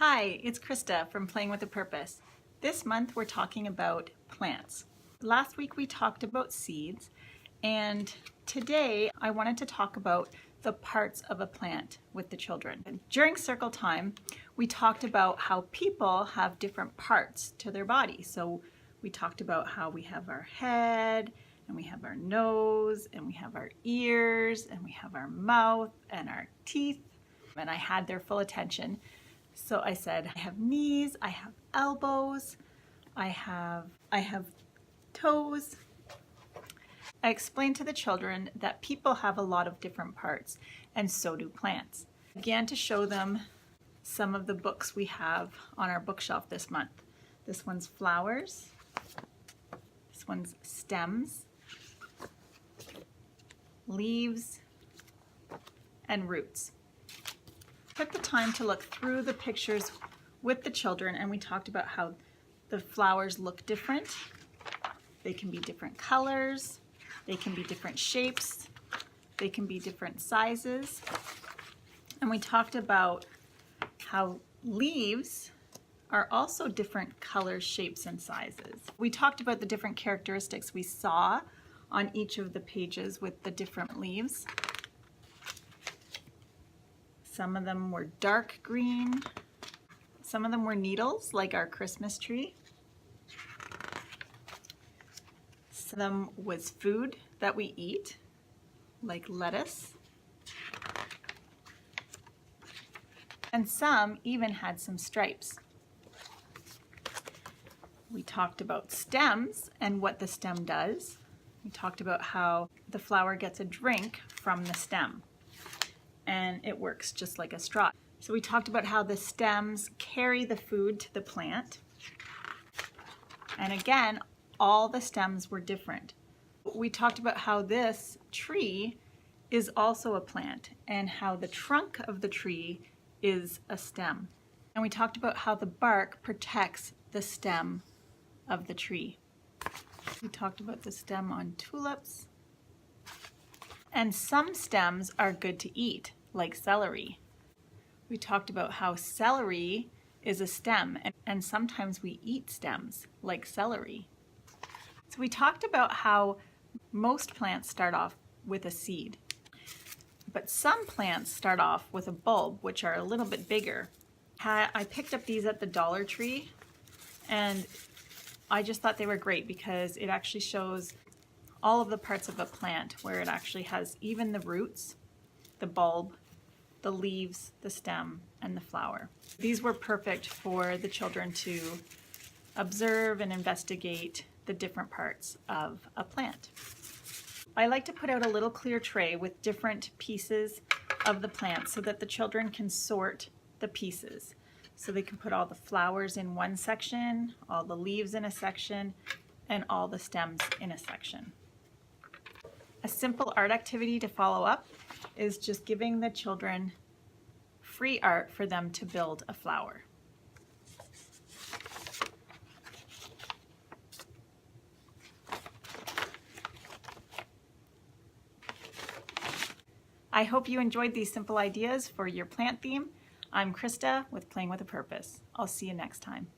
Hi, it's Krista from Playing with a Purpose. This month we're talking about plants. Last week we talked about seeds, and today I wanted to talk about the parts of a plant with the children. And during circle time, we talked about how people have different parts to their body. So we talked about how we have our head, and we have our nose, and we have our ears, and we have our mouth and our teeth, and I had their full attention. So I said, I have knees, I have elbows, I have toes. I explained to the children that people have a lot of different parts, and so do plants. I began to show them some of the books we have on our bookshelf this month. This one's flowers, this one's stems, leaves, and roots. Took the time to look through the pictures with the children, and we talked about how the flowers look different. They can be different colors, they can be different shapes, they can be different sizes. And we talked about how leaves are also different colors, shapes, and sizes. We talked about the different characteristics we saw on each of the pages with the different leaves. Some of them were dark green. Some of them were needles, like our Christmas tree. Some of them was food that we eat, like lettuce. And some even had some stripes. We talked about stems and what the stem does. We talked about how the flower gets a drink from the stem, and it works just like a straw. So we talked about how the stems carry the food to the plant. And again, all the stems were different. We talked about how this tree is also a plant and how the trunk of the tree is a stem. And we talked about how the bark protects the stem of the tree. We talked about the stem on tulips. And some stems are good to eat, like celery. We talked about how celery is a stem, and sometimes we eat stems, like celery. So we talked about how most plants start off with a seed, but some plants start off with a bulb, which are a little bit bigger. I picked up these at the Dollar Tree, and I just thought they were great because it actually shows all of the parts of a plant, where it actually has even the roots, the bulb, the leaves, the stem, and the flower. These were perfect for the children to observe and investigate the different parts of a plant. I like to put out a little clear tray with different pieces of the plant so that the children can sort the pieces. So they can put all the flowers in one section, all the leaves in a section, and all the stems in a section. A simple art activity to follow up is just giving the children free art for them to build a flower. I hope you enjoyed these simple ideas for your plant theme. I'm Krista with Playing with a Purpose. I'll see you next time.